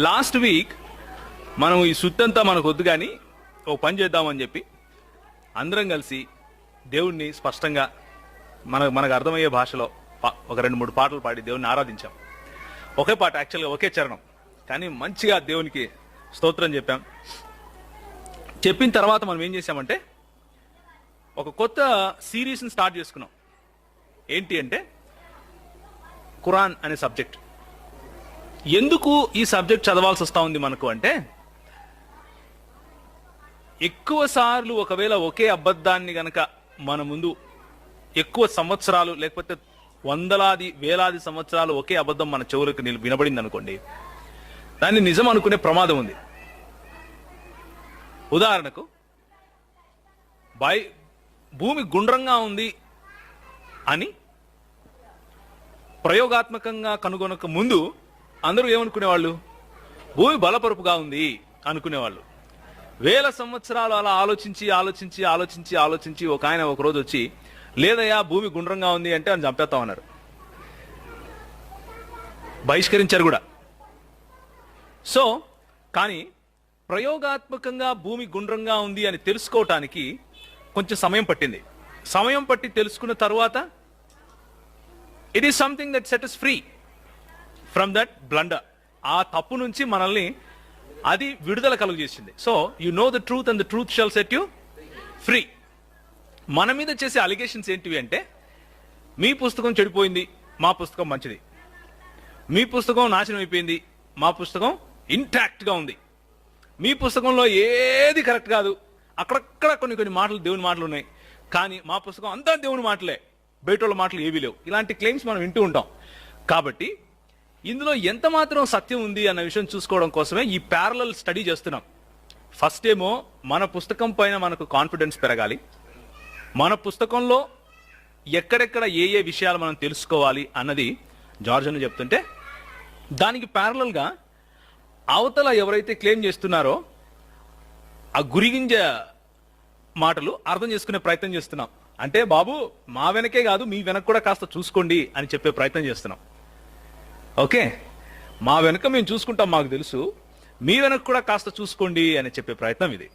Last week మనం ఈ సుత్తంతా మనకు వద్దు కానీ ఓ పని చేద్దామని చెప్పి అందరం కలిసి దేవుణ్ణి స్పష్టంగా మనకు అర్థమయ్యే భాషలో ఒక 2-3 పాటలు పాడి దేవుణ్ణి ఆరాధించాం. ఒకే పాట, యాక్చువల్గా ఒకే చరణం, కానీ మంచిగా దేవునికి స్తోత్రం చెప్పాం. చెప్పిన తర్వాత మనం ఏం చేసామంటే ఒక కొత్త సిరీస్ని స్టార్ట్ చేసుకున్నాం. ఏంటి అంటే ఖురాన్ అనే సబ్జెక్ట్. ఎందుకు ఈ సబ్జెక్ట్ చదవాల్సి వస్తూ ఉంది మనకు అంటే, ఎక్కువ సార్లు ఒకవేళ ఒకే అబద్ధాన్ని గనక మన ముందు ఎక్కువ సంవత్సరాలు లేకపోతే వందలాది వేలాది సంవత్సరాలు ఒకే అబద్ధం మన చెవులకు వినబడింది అనుకోండి, దాన్ని నిజం అనుకునే ప్రమాదం ఉంది. ఉదాహరణకు, భూమి గుండ్రంగా ఉంది అని ప్రయోగాత్మకంగా కనుగొనక ముందు అందరూ ఏమనుకునేవాళ్ళు? భూమి బలపరుపుగా ఉంది అనుకునేవాళ్ళు. వేల సంవత్సరాలు అలా ఆలోచించి ఆలోచించి ఆలోచించి ఆలోచించి ఒక ఆయన ఒకరోజు వచ్చి, లేదయ్యా భూమి గుండ్రంగా ఉంది అంటే అని చంపేస్తామన్నారు. బహిష్కరించారు కూడా. సో కానీ ప్రయోగాత్మకంగా భూమి గుండ్రంగా ఉంది అని తెలుసుకోవటానికి కొంచెం సమయం పట్టింది. సమయం పట్టి తెలుసుకున్న తర్వాత it is something that set us free from that blunder. ఆ తప్పు నుంచి మనల్ని అది విడుదల కలుగు చేసింది. So you know the truth and the truth shall set you free. మన మీద చేసే అలిగేషన్స్ ఏంటివి అంటే, మీ పుస్తకం చెడిపోయింది, మా పుస్తకం మంచిది. మీ పుస్తకం నాశనం అయిపోయింది, మా పుస్తకం ఇంటాక్ట్గా ఉంది. మీ పుస్తకంలో ఏది కరెక్ట్ కాదు, అక్కడక్కడ కొన్ని మాటలు దేవుని మాటలు ఉన్నాయి, కానీ మా పుస్తకం అంతా దేవుని మాటలే, బయట వాళ్ళ మాటలు ఏవీ లేవు. ఇలాంటి క్లెయిమ్స్ మనం వింటూ ఉంటాం. కాబట్టి ఇందులో ఎంత మాత్రం సత్యం ఉంది అన్న విషయం చూసుకోవడం కోసమే ఈ ప్యారలల్ స్టడీ చేస్తున్నాం. ఫస్ట్ ఏమో మన పుస్తకం పైన మనకు కాన్ఫిడెన్స్ పెరగాలి. మన పుస్తకంలో ఎక్కడెక్కడ ఏ ఏ విషయాలు మనం తెలుసుకోవాలి అన్నది జార్జ్ అని చెప్తుంటే, దానికి ప్యారలల్గా అవతల ఎవరైతే క్లెయిమ్ చేస్తున్నారో ఆ గురిగింజ మాటలు అర్థం చేసుకునే ప్రయత్నం చేస్తున్నాం. అంటే బాబు, మా వెనకే కాదు మీ వెనక కూడా కాస్త చూసుకోండి అని చెప్పే ప్రయత్నం చేస్తున్నాం. ఓకే, మా వెనక మేము చూసుకుంటాం, మాకు తెలుసు, మీ వెనక కూడా కాస్త చూసుకోండి అని చెప్పే ప్రయత్నం ఇది.